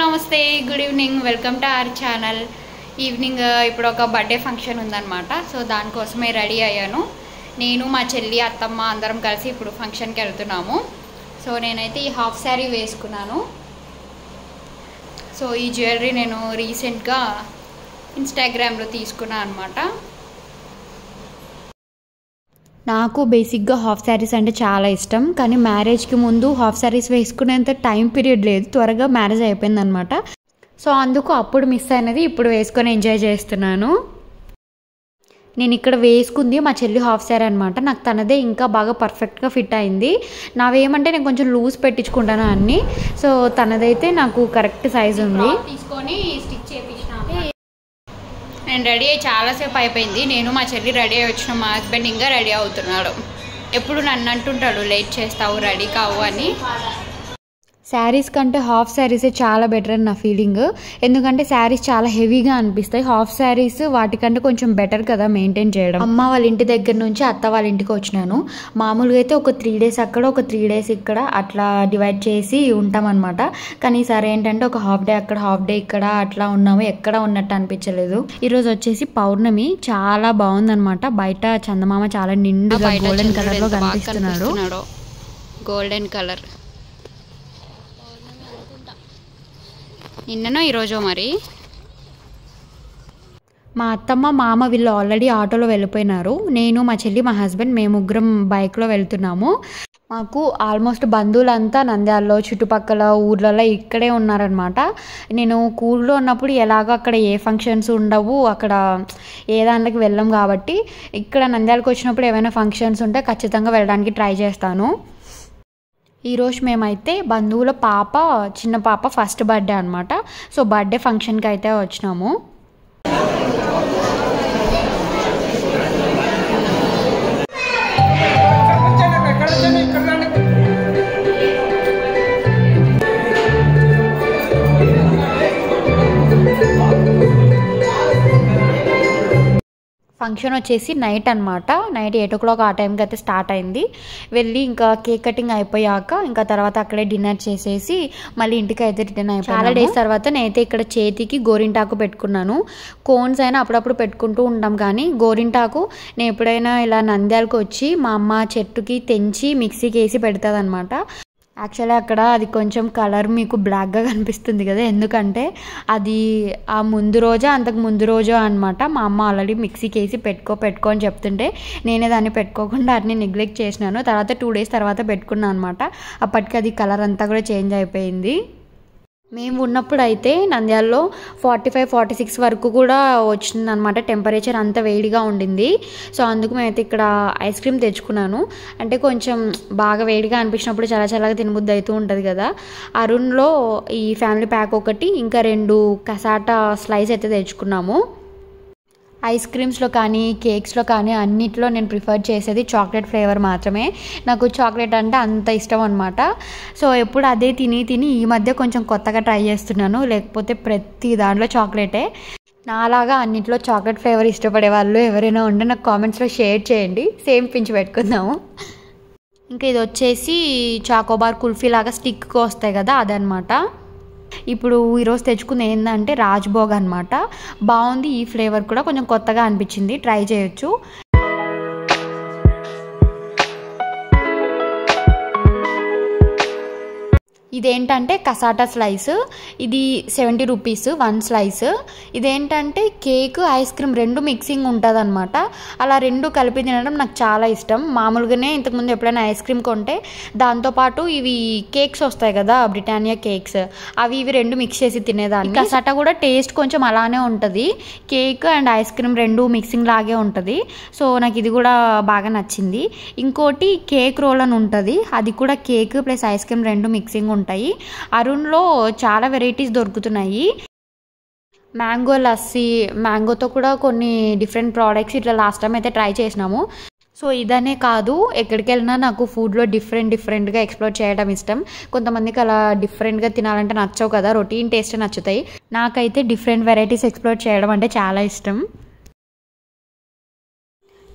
నమస్తే good evening welcome to our channel evening ఇప్పుడు ఒక బర్త్డే ఫంక్షన్ ఉందన్నమాట సో దానికోసమే రెడీ అయ్యాను నేను మా చెల్లి అత్తమ్మ అందరం కలిసి ఇప్పుడు ఫంక్షన్కి వెళ్తున్నాము సో నేనైతే ఈ హాఫ్ శారీ వేసుకున్నాను సో ఈ జ్యువెలరీ నేను రీసెంట్గా ఇన్స్టాగ్రామ్లో తీసుకున్నాను అన్నమాట నాకు బేసిక్గా హాఫ్ శారీస్ అంటే చాలా ఇష్టం కానీ మ్యారేజ్కి ముందు హాఫ్ శారీస్ వేసుకునేంత టైం పీరియడ్ లేదు త్వరగా మ్యారేజ్ అయిపోయింది అనమాట సో అందుకు అప్పుడు మిస్ అయినది ఇప్పుడు వేసుకొని ఎంజాయ్ చేస్తున్నాను నేను ఇక్కడ వేసుకుంది మా చెల్లి హాఫ్ శారీ అనమాట నాకు తనదే ఇంకా బాగా పర్ఫెక్ట్గా ఫిట్ అయింది నావేమంటే నేను కొంచెం లూజ్ పెట్టించుకుంటాను అన్నీ సో తనదైతే నాకు కరెక్ట్ సైజ్ ఉంది తీసుకొని స్టిచ్ చేయించినాను నేను రెడీ అయ్యి చాలాసేపు అయిపోయింది నేను మా చెల్లి రెడీ అయ్యి వచ్చిన మా హస్బెండ్ ఇంకా రెడీ అవుతున్నాడు ఎప్పుడు నన్ను అంటుంటాడు లేట్ చేస్తావు రెడీ కావు అని శారీస్ కంటే హాఫ్ శారీసే చాలా బెటర్ అని నా ఫీలింగ్ ఎందుకంటే శారీస్ చాలా హెవీగా అనిపిస్తాయి హాఫ్ శారీస్ వాటికంటే కొంచెం బెటర్ కదా మెయింటైన్ చేయడం అమ్మ వాళ్ళ ఇంటి దగ్గర నుంచి అత్త వాళ్ళ ఇంటికి వచ్చినాను మామూలుగా అయితే ఒక 3 days అక్కడ ఒక 3 days ఇక్కడ అట్లా డివైడ్ చేసి ఉంటాం అనమాట కానీ ఈసారి ఏంటంటే ఒక హాఫ్ డే అక్కడ హాఫ్ డే ఇక్కడ అట్లా ఉన్నాము ఎక్కడ ఉన్నట్టు అనిపించలేదు ఈరోజు వచ్చేసి పౌర్ణమి చాలా బాగుందనమాట బయట చందమామ చాలా నిండుగా గోల్డెన్ కలర్ లో కనిపిస్తున్నాడు గోల్డెన్ కలర్ నిన్ననో ఈరోజు మరి మా అత్తమ్మ మామ వీళ్ళు ఆల్రెడీ ఆటోలో వెళ్ళిపోయినారు నేను మా చెల్లి మా హస్బెండ్ మేము ముగ్గురం బైక్లో వెళ్తున్నాము మాకు ఆల్మోస్ట్ బంధువులంతా నంద్యాలలో చుట్టుపక్కల ఊర్లలో ఇక్కడే ఉన్నారనమాట నేను ఊళ్ళో ఉన్నప్పుడు ఎలాగో అక్కడ ఏ ఫంక్షన్స్ ఉండవు అక్కడ ఏ దాంట్లోకి వెళ్ళాం కాబట్టి ఇక్కడ నంద్యాలకు వచ్చినప్పుడు ఏమైనా ఫంక్షన్స్ ఉంటే ఖచ్చితంగా వెళ్ళడానికి ట్రై చేస్తాను ఈరోజు మేమైతే బంధువుల పాప చిన్న పాప ఫస్ట్ బర్త్డే అనమాట సో బర్త్డే ఫంక్షన్కి అయితే వచ్చినాము ఫంక్షన్ వచ్చేసి నైట్ అనమాట నైట్ 8 o'clock ఆ టైంకి అయితే స్టార్ట్ అయింది వెళ్ళి ఇంకా కేక్ కటింగ్ అయిపోయాక ఇంకా తర్వాత అక్కడే డిన్నర్ చేసేసి మళ్ళీ ఇంటికి అయితే రిటర్న్ అయిపోయి చాలా డేస్ తర్వాత నేనైతే ఇక్కడ చేతికి గోరింటాకు పెట్టుకున్నాను కోన్స్ అయినా అప్పుడప్పుడు పెట్టుకుంటూ ఉంటాం కానీ గోరింటాకు నేను ఎప్పుడైనా ఇలా నంద్యాలకు వచ్చి మా అమ్మ చెట్టుకి తెంచి మిక్సీకి వేసి పెడుతుంది అనమాట యాక్చువల్లీ అక్కడ అది కొంచెం కలర్ మీకు బ్లాక్గా కనిపిస్తుంది కదా ఎందుకంటే అది ఆ ముందు రోజా అంతకు ముందు రోజు అనమాట మా అమ్మ ఆల్రెడీ మిక్సీకి వేసి పెట్టుకో అని చెప్తుంటే నేనే దాన్ని పెట్టుకోకుండా అన్ని నెగ్లెక్ట్ చేసినాను తర్వాత 2 days తర్వాత పెట్టుకున్నాను అనమాట అప్పటికి అది కలర్ అంతా కూడా చేంజ్ అయిపోయింది మేము ఉన్నప్పుడు అయితే నంద్యాలలో 45-46 వరకు కూడా వచ్చింది అనమాట టెంపరేచర్ అంత వేడిగా ఉండింది సో అందుకు మేమైతే ఇక్కడ ఐస్ క్రీమ్ తెచ్చుకున్నాను అంటే కొంచెం బాగా వేడిగా అనిపించినప్పుడు చాలా చల్లగా తినబుద్ధి అవుతూ ఉంటుంది కదా అరుణ్లో ఈ ఫ్యామిలీ ప్యాక్ ఒకటి ఇంకా 2 కసాటా స్లైస్ అయితే తెచ్చుకున్నాము ఐస్ క్రీమ్స్లో కానీ కేక్స్లో కానీ అన్నిట్లో నేను ప్రిఫర్ చేసేది చాక్లెట్ ఫ్లేవర్ మాత్రమే నాకు చాక్లెట్ అంటే అంత ఇష్టం అనమాట సో ఎప్పుడు అదే తిని ఈ మధ్య కొంచెం కొత్తగా ట్రై చేస్తున్నాను లేకపోతే ప్రతి దాంట్లో చాక్లెటే నాలాగా అన్నింటిలో చాక్లెట్ ఫ్లేవర్ ఇష్టపడే వాళ్ళు ఎవరైనా ఉంటే నాకు కామెంట్స్లో షేర్ చేయండి సేమ్ పించి పెట్టుకుందాము ఇంకా ఇది వచ్చేసి చాకోబార్ కుల్ఫీ లాగా స్టిక్గా వస్తాయి కదా అదనమాట ఇప్పుడు ఈరోజు తెచ్చుకుంది ఏంటంటే రాజ్భోగ్ అనమాట బాగుంది ఈ ఫ్లేవర్ కూడా కొంచెం కొత్తగా అనిపించింది ట్రై చేయొచ్చు ఇదేంటంటే కసాటా స్లైస్ ఇది 70 rupees 1 slice ఇదేంటంటే కేక్ ఐస్ క్రీమ్ 2 మిక్సింగ్ ఉంటుంది అనమాట అలా 2 కలిపి తినడం నాకు చాలా ఇష్టం మామూలుగానే ఇంతకుముందు ఎప్పుడైనా ఐస్ క్రీమ్ కొంటే దాంతోపాటు ఇవి కేక్స్ వస్తాయి కదా బ్రిటానియా కేక్స్ అవి 2 మిక్స్ చేసి తినేదాన్ని కసాటా కూడా టేస్ట్ కొంచెం అలానే ఉంటుంది cake and ice cream 2 mixing లాగే ఉంటుంది సో నాకు ఇది కూడా బాగా నచ్చింది ఇంకోటి కేక్ రోల్ అని ఉంటుంది అది కూడా cake plus ice cream 2 mixing ఉంటాయి అరుణ్లో చాలా వెరైటీస్ దొరుకుతున్నాయి మ్యాంగో లస్సీ మ్యాంగోతో కూడా కొన్ని డిఫరెంట్ ప్రోడక్ట్స్ ఇట్లా లాస్ట్ టైం అయితే ట్రై చేసినాము సో ఇదనే కాదు ఎక్కడికి వెళ్ళినా నాకు ఫుడ్లో డిఫరెంట్గా ఎక్స్ప్లోర్ చేయడం ఇష్టం కొంతమందికి అలా డిఫరెంట్గా తినాలంటే నచ్చవు కదా రొటీన్ టేస్ట్ నచ్చుతాయి నాకైతే డిఫరెంట్ వెరైటీస్ ఎక్స్ప్లోర్ చేయడం అంటే చాలా ఇష్టం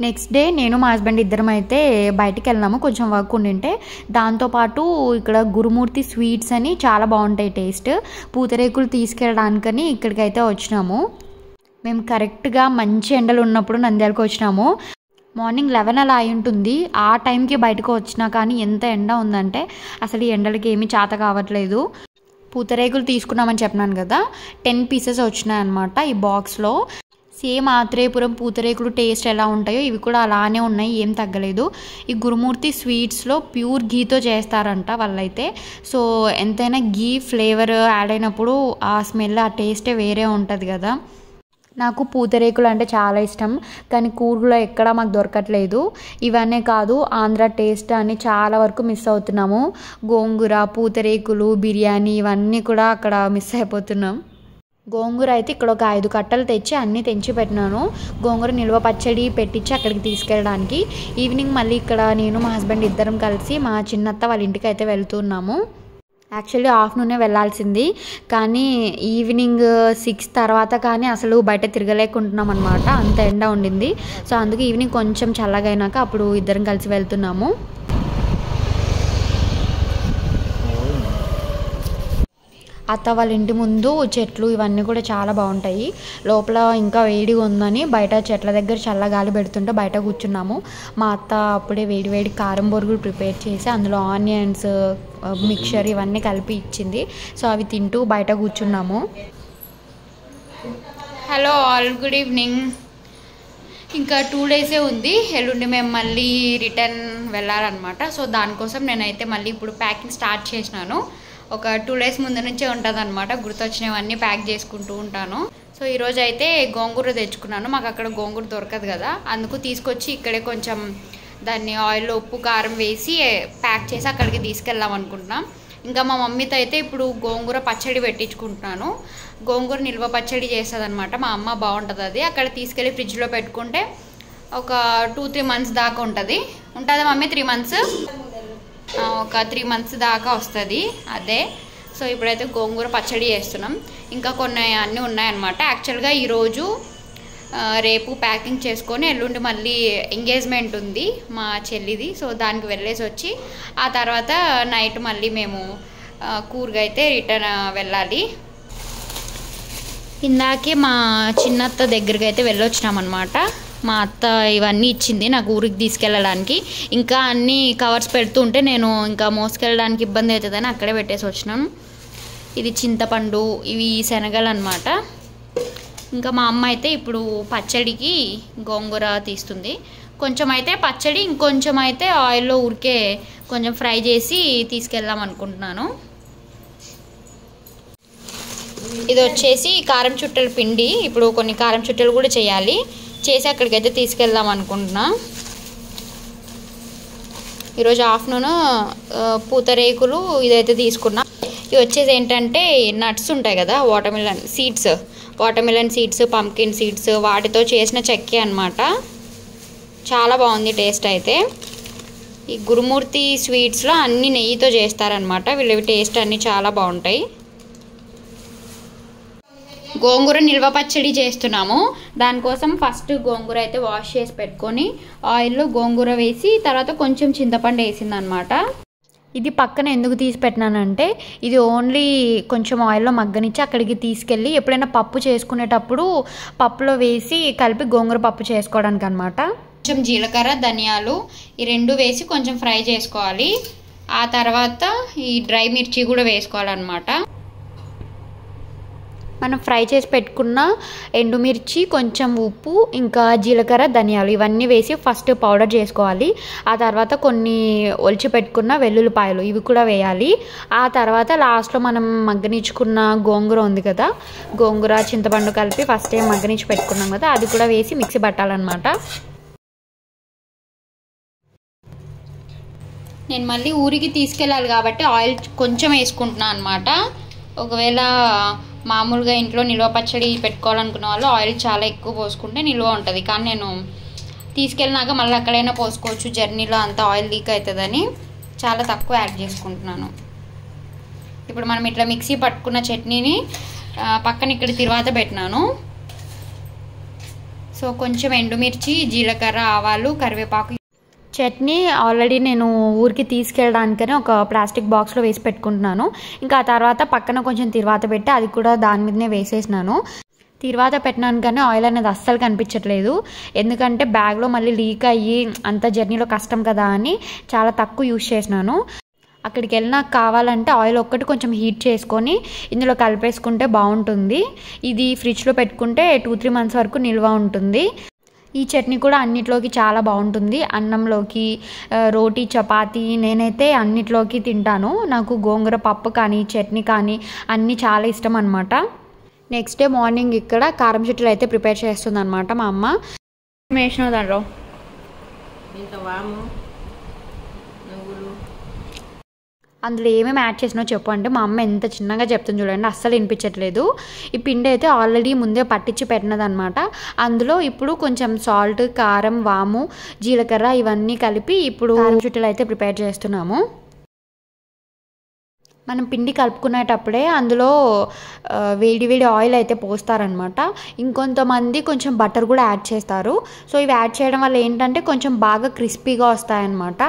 నెక్స్ట్ డే నేను మా హస్బెండ్ ఇద్దరం అయితే బయటికి వెళ్ళినాము, కొంచెం వర్క్ ఉండింటే. దాంతోపాటు ఇక్కడ గురుమూర్తి స్వీట్స్ అని చాలా బాగుంటాయి టేస్ట్, పూతరేకులు తీసుకెళ్ళడానికని ఇక్కడికైతే వచ్చినాము. మేము కరెక్ట్గా మంచి ఎండలు ఉన్నప్పుడు నంద్యాలకు వచ్చినాము. మార్నింగ్ 11 అలా అయి ఉంటుంది. ఆ టైంకి బయటకు వచ్చినా కానీ ఎంత ఎండ ఉందంటే అసలు ఈ ఎండలకి ఏమీ చేత కావట్లేదు. పూతరేకులు తీసుకున్నామని చెప్పినాను కదా, 10 పీసెస్ వచ్చినాయి అన్నమాట ఈ బాక్స్లో. సేమ్ ఆత్రేయపురం పూతరేకులు టేస్ట్ ఎలా ఉంటాయో ఇవి కూడా అలానే ఉన్నాయి, ఏం తగ్గలేదు. ఈ గురుమూర్తి స్వీట్స్లో ప్యూర్ గీతో చేస్తారంట వాళ్ళైతే. సో ఎంతైనా గీ ఫ్లేవర్ యాడ్ అయినప్పుడు ఆ స్మెల్ ఆ టేస్టే వేరే ఉంటుంది కదా. నాకు పూతరేకులు అంటే చాలా ఇష్టం, కానీ కూరలో ఎక్కడా మాకు దొరకట్లేదు. ఇవన్నీ కాదు, ఆంధ్ర టేస్ట్ అని చాలా వరకు మిస్ అవుతున్నాము. గోంగూర, పూతరేకులు, బిర్యానీ ఇవన్నీ కూడా అక్కడ మిస్ అయిపోతున్నాం. గోంగూర అయితే ఇక్కడ ఒక 5 కట్టలు తెచ్చి అన్నీ తెంచి పెట్టినాను. గోంగూర నిల్వ పచ్చడి పెట్టించి అక్కడికి తీసుకెళ్ళడానికి. ఈవినింగ్ మళ్ళీ ఇక్కడ నేను మా హస్బెండ్ ఇద్దరం కలిసి మా చిన్నత్త వాళ్ళ ఇంటికి అయితే వెళ్తున్నాము. యాక్చువల్లీ ఆఫ్టర్నూనే వెళ్ళాల్సింది, కానీ ఈవినింగ్ 6 తర్వాత కానీ అసలు బయట తిరగలేకుంటున్నాం అనమాట, అంత ఎండ ఉండింది. సో అందుకే ఈవినింగ్ కొంచెం చల్లగా అయినాక అప్పుడు ఇద్దరం కలిసి వెళ్తున్నాము. అత్త వాళ్ళ ఇంటి ముందు చెట్లు ఇవన్నీ కూడా చాలా బాగుంటాయి. లోపల ఇంకా వేడిగా ఉందని బయట చెట్ల దగ్గర చల్లగాలి పెడుతుంటే బయట కూర్చున్నాము. మా అత్త అప్పుడే వేడి కారం బొరుగులు ప్రిపేర్ చేసి అందులో ఆనియన్స్, మిక్చర్ ఇవన్నీ కలిపి ఇచ్చింది. సో అవి తింటూ బయట కూర్చున్నాము. Hello all, good evening. ఇంకా 2 డేసే ఉంది, ఎల్లుండి మేము మళ్ళీ రిటర్న్ వెళ్ళాలన్నమాట. సో దానికోసం నేనైతే మళ్ళీ ఇప్పుడు ప్యాకింగ్ స్టార్ట్ చేసినాను. ఒక 2 డేస్ ముందు నుంచే ఉంటుంది అనమాట, గుర్తొచ్చినవన్నీ ప్యాక్ చేసుకుంటూ ఉంటాను. సో ఈరోజు అయితే గోంగూర తెచ్చుకున్నాను. మాకు అక్కడ గోంగూర దొరకదు కదా, అందుకు తీసుకొచ్చి ఇక్కడే కొంచెం దాన్ని ఆయిల్లో ఉప్పు కారం వేసి ప్యాక్ చేసి అక్కడికి తీసుకెళ్దాం అనుకుంటున్నాం. ఇంకా మా మమ్మీతో అయితే ఇప్పుడు గోంగూర పచ్చడి పెట్టించుకుంటున్నాను. గోంగూర నిల్వ పచ్చడి చేస్తుంది అనమాట మా అమ్మ, బాగుంటుంది అది. అక్కడ తీసుకెళ్ళి ఫ్రిడ్జ్లో పెట్టుకుంటే ఒక 2-3 మంత్స్ దాకా ఉంటుంది మమ్మీ. 3 మంత్స్, ఒక 3 మంత్స్ దాకా వస్తుంది అదే. సో ఇప్పుడైతే గోంగూర పచ్చడి చేస్తున్నాం. ఇంకా కొన్ని అన్నీ ఉన్నాయన్నమాట. యాక్చువల్గా ఈరోజు రేపు ప్యాకింగ్ చేసుకొని ఎల్లుండి మళ్ళీ ఎంగేజ్మెంట్ ఉంది మా చెల్లిది. సో దానికి వెళ్ళేసి వచ్చి ఆ తర్వాత నైట్ మళ్ళీ మేము కూరగా అయితే రిటర్న్ వెళ్ళాలి. ఇందాకే మా చిన్నత్త దగ్గరికి అయితే వెళ్ళొచ్చినామన్నమాట. మా అత్త ఇవన్నీ ఇచ్చింది నాకు ఊరికి తీసుకెళ్ళడానికి. ఇంకా అన్నీ కవర్స్ పెడుతూ ఉంటే నేను ఇంకా మోసుకెళ్ళడానికి ఇబ్బంది అవుతుందని అక్కడే పెట్టేసి వచ్చినాను. ఇది చింతపండు, ఇవి శనగలు అన్నమాట. ఇంకా మా అమ్మ అయితే ఇప్పుడు పచ్చడికి గోంగూర తీస్తుంది. కొంచెం అయితే పచ్చడి, ఇంకొంచెం అయితే ఆయిల్లో ఊరికే కొంచెం ఫ్రై చేసి తీసుకెళ్దాం అనుకుంటున్నాను. ఇది వచ్చేసి కారం చుట్టల పిండి. ఇప్పుడు కొన్ని కారం చుట్టలు కూడా చేయాలి, చేసి అక్కడికైతే తీసుకెళ్దాం అనుకుంటున్నా. ఈరోజు ఆఫ్టర్నూన్ పూతరేకులు ఇదైతే తీసుకున్నా. ఇవి వచ్చేసి ఏంటంటే నట్స్ ఉంటాయి కదా, water melon seeds, pumpkin seeds, వాటితో చేసిన చెక్కే అనమాట. చాలా బాగుంది టేస్ట్ అయితే. ఈ గురుమూర్తి స్వీట్స్లో అన్ని నెయ్యితో చేస్తారనమాట వీళ్ళవి, టేస్ట్ అన్నీ చాలా బాగుంటాయి. గోంగూర నిల్వ పచ్చడి చేస్తున్నాము. దానికోసం ఫస్ట్ గోంగూర అయితే వాష్ చేసి పెట్టుకొని ఆయిల్లో గోంగూర వేసి తర్వాత కొంచెం చింతపండు వేసింది అనమాట. ఇది పక్కన ఎందుకు తీసి పెట్టినానంటే ఇది ఓన్లీ కొంచెం ఆయిల్లో మగ్గనిచ్చి అక్కడికి తీసుకెళ్ళి ఎప్పుడైనా పప్పు చేసుకునేటప్పుడు పప్పులో వేసి కలిపి గోంగూర పప్పు చేసుకోవడానికి అనమాట. కొంచెం జీలకర్ర, ధనియాలు ఈ 2 వేసి కొంచెం ఫ్రై చేసుకోవాలి. ఆ తర్వాత ఈ డ్రై మిర్చి కూడా వేసుకోవాలన్నమాట. మనం ఫ్రై చేసి పెట్టుకున్న ఎండుమిర్చి, కొంచెం ఉప్పు, ఇంకా జీలకర్ర, ధనియాలు ఇవన్నీ వేసి ఫస్ట్ పౌడర్ చేసుకోవాలి. ఆ తర్వాత కొన్ని ఒలిచి పెట్టుకున్న వెల్లుల్లిపాయలు ఇవి కూడా వేయాలి. ఆ తర్వాత లాస్ట్లో మనం మగ్గనిచ్చుకున్న గోంగూర ఉంది కదా, గోంగూర చింతపండు కలిపి ఫస్ట్ మగ్గనిచ్చి పెట్టుకున్నాం కదా, అది కూడా వేసి మిక్సీ పట్టాలన్నమాట. నేను మళ్ళీ ఊరికి తీసుకెళ్ళాలి కాబట్టి ఆయిల్ కొంచెం వేసుకుంటున్నాను అనమాట. ఒకవేళ మామూలుగా ఇంట్లో నిల్వ పచ్చడి పెట్టుకోవాలనుకున్న వాళ్ళు ఆయిల్ చాలా ఎక్కువ పోసుకుంటే నిల్వ ఉంటుంది. కానీ నేను తీసుకెళ్ళినాక మళ్ళీ అక్కడైనా పోసుకోవచ్చు, జర్నీలో అంత ఆయిల్ లీక్ అవుతుందని చాలా తక్కువ యాడ్ చేసుకుంటున్నాను. ఇప్పుడు మనం ఇట్లా మిక్సీ పట్టుకున్న చట్నీని పక్కన ఇక్కడ తిరువాత పెట్టినాను. సో కొంచెం ఎండుమిర్చి, జీలకర్ర, ఆవాలు, కరివేపాకు. చట్నీ ఆల్రెడీ నేను ఊరికి తీసుకెళ్ళడానికని ఒక ప్లాస్టిక్ బాక్స్లో వేసి పెట్టుకుంటున్నాను. ఇంకా ఆ తర్వాత పక్కన కొంచెం తిరువాత పెట్టి అది కూడా దాని మీదనే వేసేసినాను. తిరువాత పెట్టినాను కానీ ఆయిల్ అనేది అస్సలు కనిపించట్లేదు. ఎందుకంటే బ్యాగ్లో మళ్ళీ లీక్ అయ్యి అంత జర్నీలో కష్టం కదా అని చాలా తక్కువ యూజ్ చేసినాను. అక్కడికి వెళ్ళినాక కావాలంటే ఆయిల్ ఒక్కటి కొంచెం హీట్ చేసుకొని ఇందులో కలిపేసుకుంటే బాగుంటుంది. ఇది ఫ్రిడ్జ్లో పెట్టుకుంటే 2-3 months వరకు నిల్వ ఉంటుంది. ఈ చట్నీ కూడా అన్నిట్లోకి చాలా బాగుంటుంది. అన్నంలోకి, రోటీ, చపాతీ, నేనైతే అన్నిట్లోకి తింటాను. నాకు గోంగూర పప్పు కానీ చట్నీ కానీ అన్నీ చాలా ఇష్టం అనమాట. నెక్స్ట్ డే మార్నింగ్ ఇక్కడ కారం చుట్టలు అయితే ప్రిపేర్ చేస్తుంది అనమాట మా అమ్మ. వేసిన దాంట్లో అందులో ఏమేమి యాడ్ చేసినా చెప్పు అంటే మా అమ్మ ఎంత చిన్నగా చెప్తుంది చూడండి, అస్సలు వినిపించట్లేదు. ఈ పిండి అయితే ఆల్రెడీ ముందే పట్టించి పెట్టినదనమాట. అందులో ఇప్పుడు కొంచెం సాల్ట్, కారం, వాము, జీలకర్ర ఇవన్నీ కలిపి ఇప్పుడు కారం చుట్టలు అయితే ప్రిపేర్ చేస్తున్నాము. మనం పిండి కలుపుకునేటప్పుడే అందులో వేడి వేడి ఆయిల్ అయితే పోస్తారనమాట. ఇంకొంతమంది కొంచెం బటర్ కూడా యాడ్ చేస్తారు. సో ఇవి యాడ్ చేయడం వల్ల ఏంటంటే కొంచెం బాగా క్రిస్పీగా వస్తాయన్నమాట.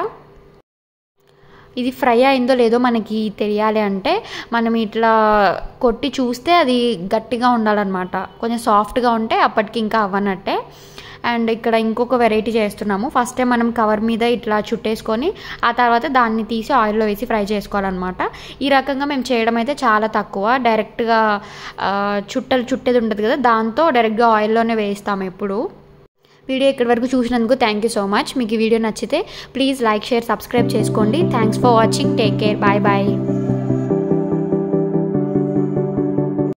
ఇది ఫ్రై అయిందో లేదో మనకి తెలియాలి అంటే మనం ఇట్లా కొట్టి చూస్తే అది గట్టిగా ఉండాలన్నమాట. కొంచెం సాఫ్ట్గా ఉంటే అప్పటికి ఇంకా అవ్వనట్టే. అండ్ ఇక్కడ ఇంకొక వెరైటీ చేస్తున్నాము. ఫస్ట్ టైం మనం కవర్ మీద ఇట్లా చుట్టేసుకొని ఆ తర్వాత దాన్ని తీసి ఆయిల్లో వేసి ఫ్రై చేసుకోవాలన్నమాట. ఈ రకంగా మేము చేయడం అయితే చాలా తక్కువ. డైరెక్ట్గా చుట్టేది ఉంటుంది కదా, దాంతో డైరెక్ట్గా ఆయిల్లోనే వేస్తాము ఎప్పుడు. వీడియో ఇక్కడి వరకు చూసినందుకు థ్యాంక్ యూ సో మచ్. మీకు ఈ వీడియో నచ్చితే ప్లీజ్ లైక్, షేర్, సబ్స్క్రైబ్ చేసుకోండి. Thanks for watching. Take care. Bye bye.